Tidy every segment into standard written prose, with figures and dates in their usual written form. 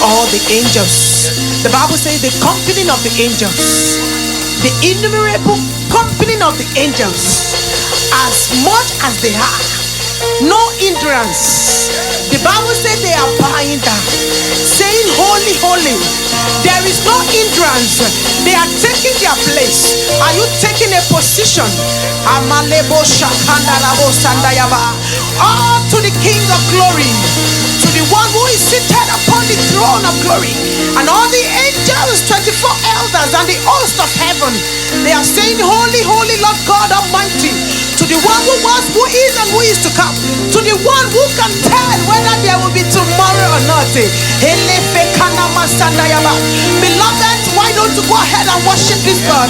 all the angels. The Bible says the company of the angels, the innumerable company of the angels, as much as they are, no hindrance. The Bible says they are bowing down, saying, Holy, holy. There is no hindrance. They are taking their place. Are you taking a position? All to the King of glory, to the one who is seated upon the throne of glory, and all the angels, 24 elders, and the host of heaven, they are saying, Holy, holy, Lord God Almighty. To the one who was, who is, and who is to come, to the one who can tell whether there will be tomorrow or not. Beloved, why don't you go ahead and worship this God?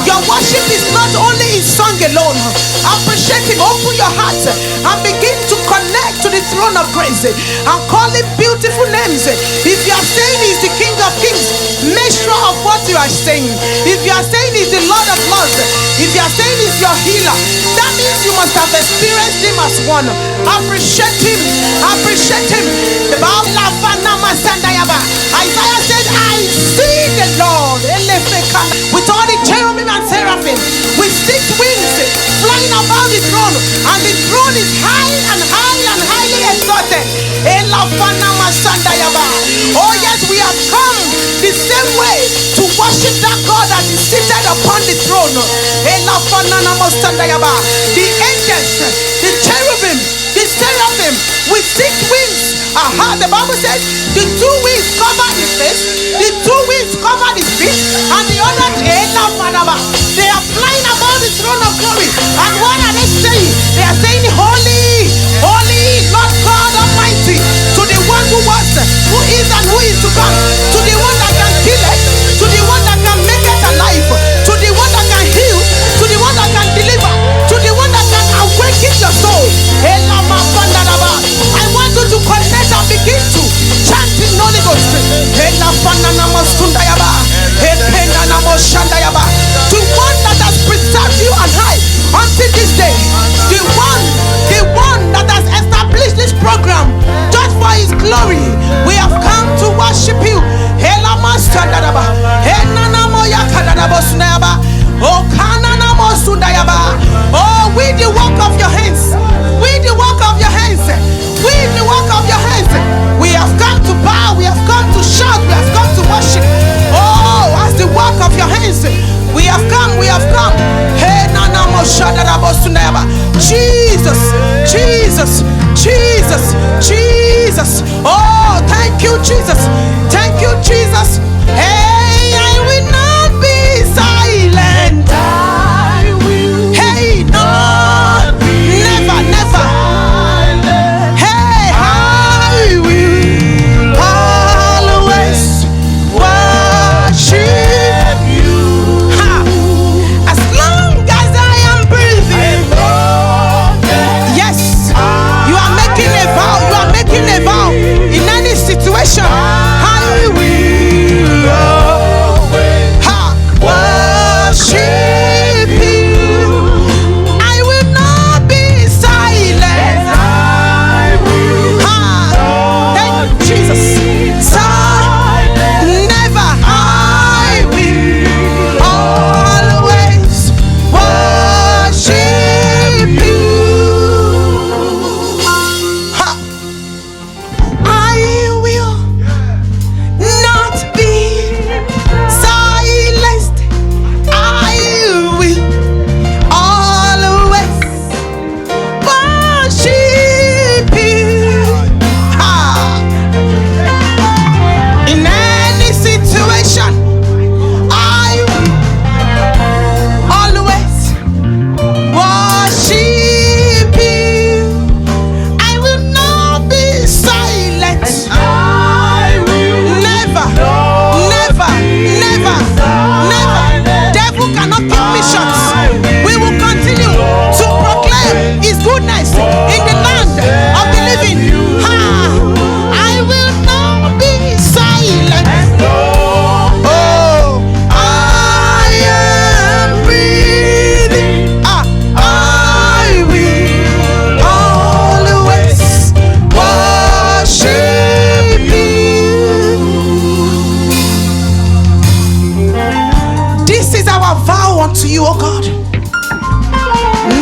Your worship is not only in song alone. Appreciate Him. Open your heart and begin to connect to the throne of grace and call Him beautiful names. If you are saying He's the King of Kings, make sure of what you are saying. If you are saying He's the Lord of Lords, if you are saying He's your healer, that means you must have experienced Him as one. Appreciate Him. Appreciate Him. The Bible, Isaiah said, I see the Lord with all the cherubim and seraphim, with 6 wings, flying above the throne, and the throne is high and high and highly exalted. Oh yes, we have come the same way to worship that God that is seated upon the throne. The angels, the cherubim, the seraphim with 6 wings. The Bible says the 2 wings cover His face, the 2 wings cover His feet, and the other they are flying above the throne of glory. And what are they saying? They are saying, Holy, holy, Lord God Almighty, to the one who was, who is, and who is to come, to the one that can kill it, to the one that can make it alive, to the one that can heal, to the one that can deliver, to the one that can awaken your soul. I want you to connect and begin to chant in Holy Ghost. The one that has preserved you and I until this day, the one that has established this program just for His glory. We have come to worship You. Oh, with the work of Your hands, with the work of Your hands, with the work of Your hands, we have come to bow, we have come to shout, we have come to worship. Oh, as the work of Your hands, we have come, we have come. Jesus, Jesus, Jesus, Jesus. Oh, thank You, Jesus. Thank You, Jesus. Hey, I will not be silent. I will. Hey, not be never, never. Silent. Hey, I will always worship You. As long as I am breathing. Yes, you are making a vow. You are making a vow in any situation. you, oh God.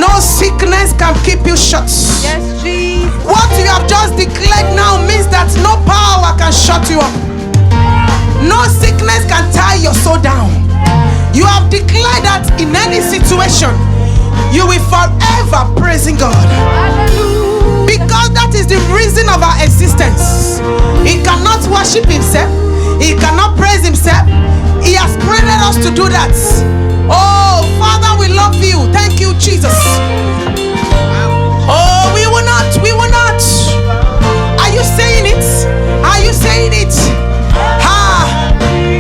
No sickness can keep you shut. Yes, Jesus. What you have just declared now means that no power can shut you up. No sickness can tie your soul down. You have declared that in any situation, you will forever praising God. Because that is the reason of our existence. He cannot worship himself. He cannot praise himself. He has created us to do that. Oh, Father, we love you. Thank you, Jesus. Oh, we will not. We will not. Are you saying it? Are you saying it?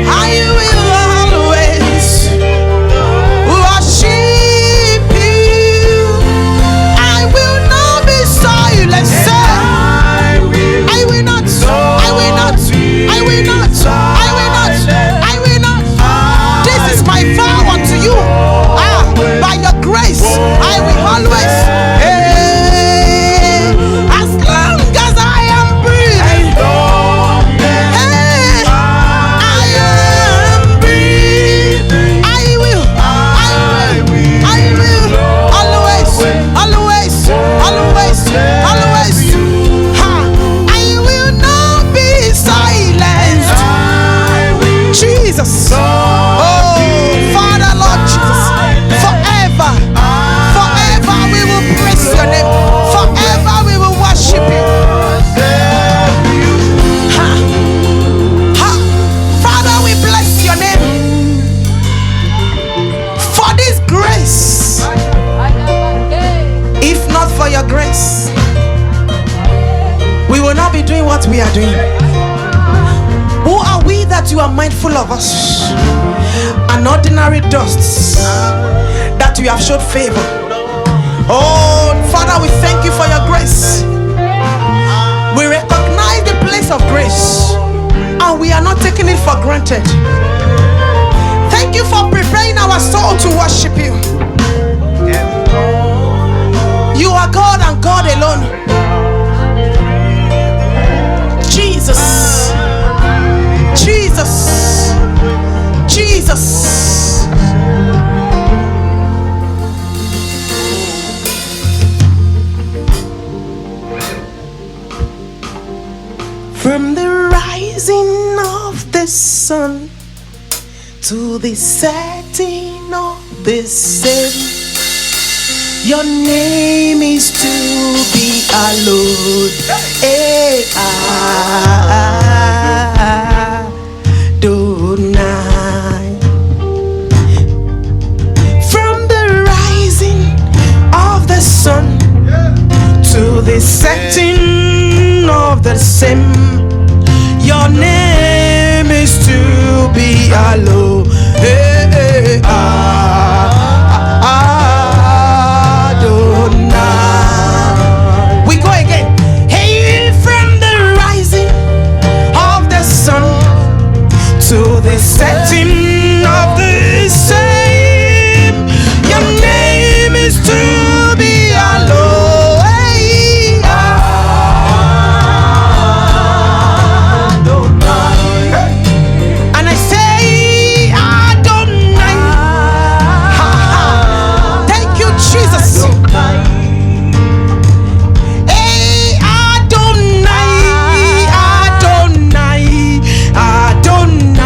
I will always worship you. I will not be silent. I will not. I will not. I will not. I will not. I will not. This is my vow unto you. By your grace, I will always. As long as I am breathing, I am breathing. I will always, always, always, always. I will not be silenced. Jesus. Oh, Father, Lord Jesus. Forever, forever we will praise your name. Forever we will worship you. Father, we bless your name for this grace. If not for your grace, we will not be doing what we are doing. Who are we that you are mindful of us? An ordinary dust that you have showed favor. Oh, Father, we thank you for your grace. We recognize the place of grace and we are not taking it for granted. Thank you for preparing our soul to worship you. You are God and God alone. Jesus. Jesus. Jesus. From the rising of the sun to the setting of the same, your name is to be hallowed. Adonai. From the rising of the sun to the setting of the same, your name is to be hallowed. Adonai. We go again. Hey, from the rising of the sun to the setting of the same, your name is to be hallowed. And I say Adonai. Thank you, Jesus. Hey, Adonai, Adonai, Adonai.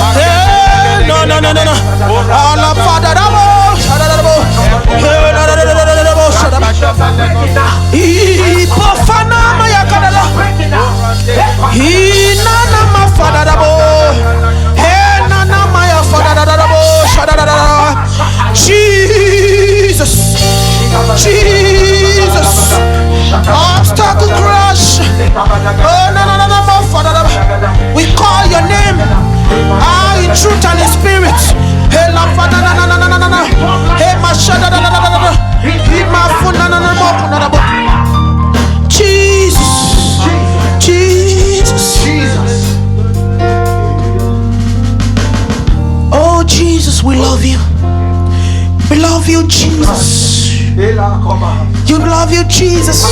We love you, Jesus. You love you, Jesus.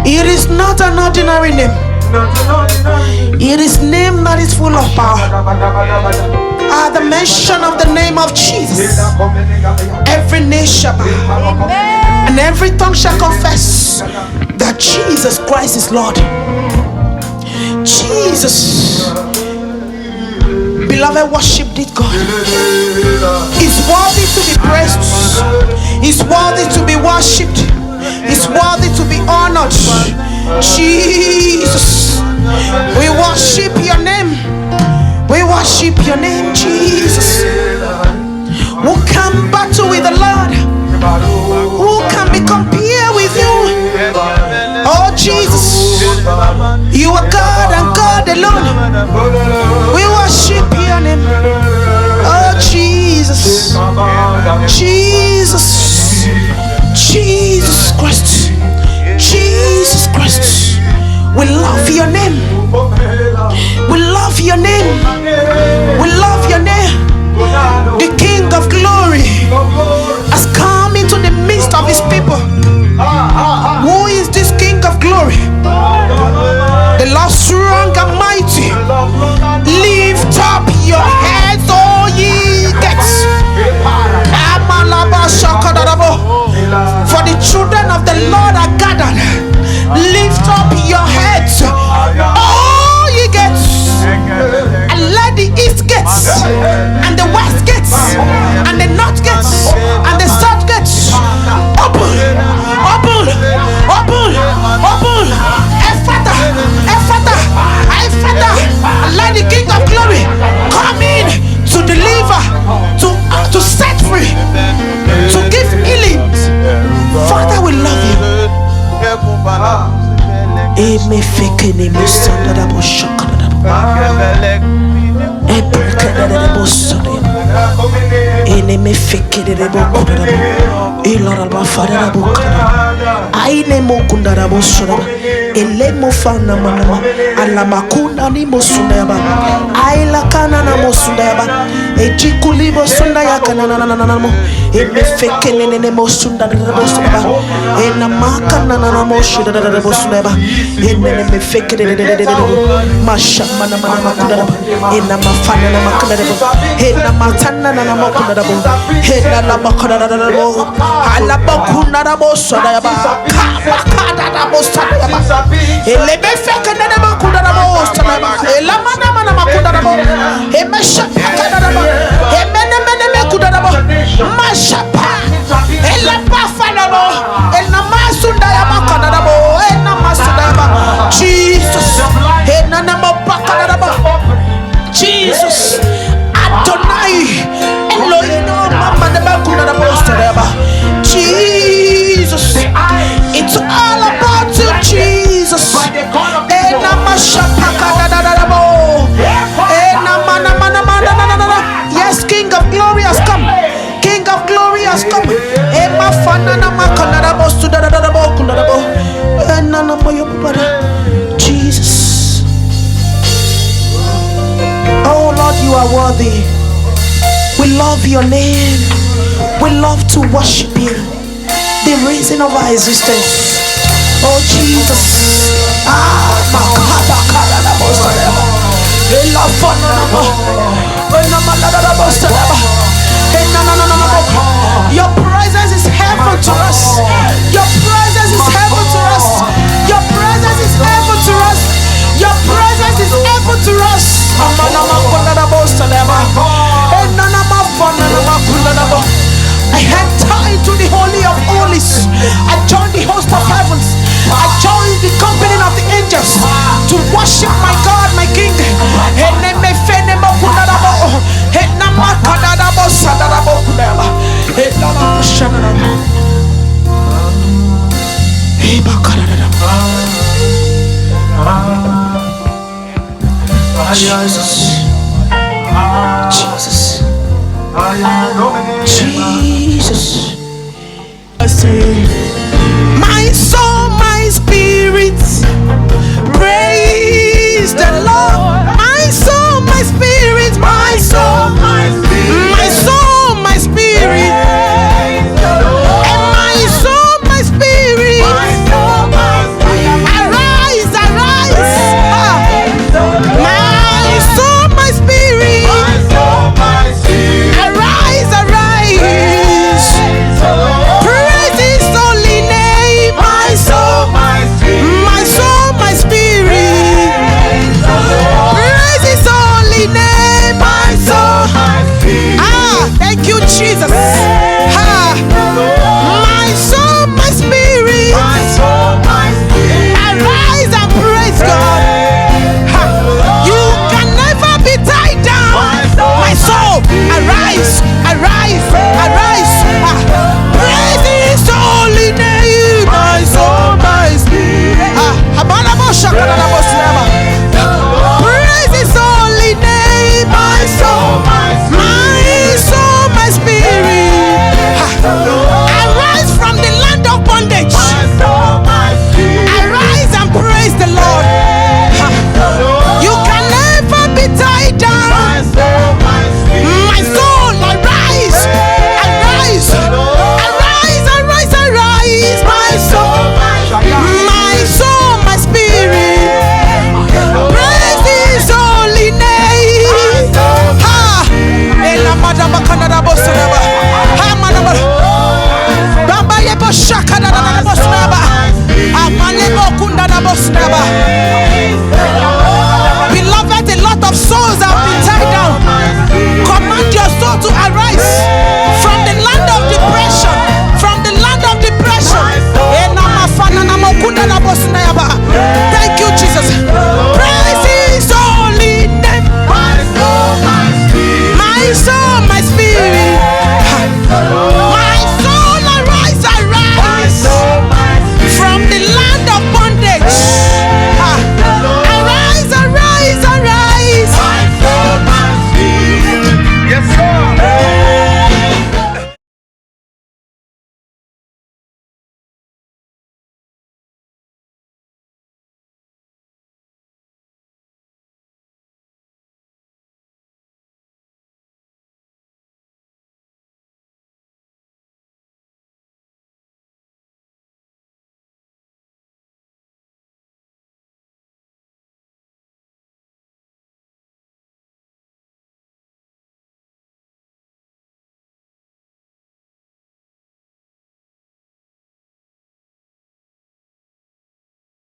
It is not an ordinary name. It is name that is full of power. At the mention of the name of Jesus, every knee shall bow and every tongue shall confess that Jesus Christ is Lord. Jesus, beloved, worship this God. He's worthy to be praised. He's worthy to be worshipped. He's worthy to be honored. Jesus, we worship your name. We worship your name, Jesus. Who can battle with the Lord? Who can be compared with you? Oh Jesus, you are God and God alone. We worship your name. Oh Jesus, Jesus, Jesus Christ, Jesus Christ. We love your name. We love your name. We love your name. The King of glory has come into the midst of his people. Who is this King of glory? The Lord strong and mighty. Lift up your heads, all ye gates. For the children of the Lord are gathered. Lift up your heads, all ye gates, and let the east gates and the west gates and the north gates and the south gates open, open, open, open. Ephata, Ephata, Ephata. And let the King of glory come in to deliver, to set free, to give healing. Father, we love you. Me fake ni musanda da boshaka da e perkada da bosone ene me fake de bokunda da ilora ba fara da bokunda aine mokunda da bosona ele mo fana manama ala makunda ni mosunda ba aila kana na mosunda ba e jikuli bosunda ya kana na mo e me fake ne mosunda da bosona ba e na makana na mosunda da bosona ba e me fake de masha mana makunda da e na mafana na makunda da e na matana na makunda da e na la makunda da ala bakunda da bosona ba kada da bosona ba ele be feke na makunda da bosona ba e la mana makunda da e masha kada da e mene makunda da masha pa e la bafana bo e na masunda ya makunda da e na masunda ya Jesus e na mapaka da Jesus Adonai Elohim mama da makunda da bosona ba Jesus, it's all about you, Jesus. Yes, King of glory has come. King of glory has come. Jesus. Oh Lord, you are worthy. We love your name. We love to worship you, the reason of our existence. Oh Jesus. Your presence is heaven to us. Your presence is heaven to us. Your presence is heaven to us. Your presence is heaven to us. I enter into the holy of holies. I join the host of heavens. I join the company of the angels to worship my God, my King. Jesus. Jesus. Jesus. My soul, my spirit, praise the Lord. My soul, my spirit, my soul, my spirit, my soul, my spirit. Jesus. Ha. My soul, my spirit. Arise and praise God. Ha. You can never be tied down. My soul, arise, arise, arise. Ha. Praise His holy name. My soul, my spirit. Praise His holy name. My soul, my spirit. Arise from the land of bondage. Arise and praise the Lord. You can never be tied down. My soul, arise, arise, arise, arise, arise. My soul, my spirit. Praise His holy name. Ha. Ela madaba kanada bosunaba. Ha manaba. Baba yebo shaka da bosunaba. Amane bokunda da bosunaba.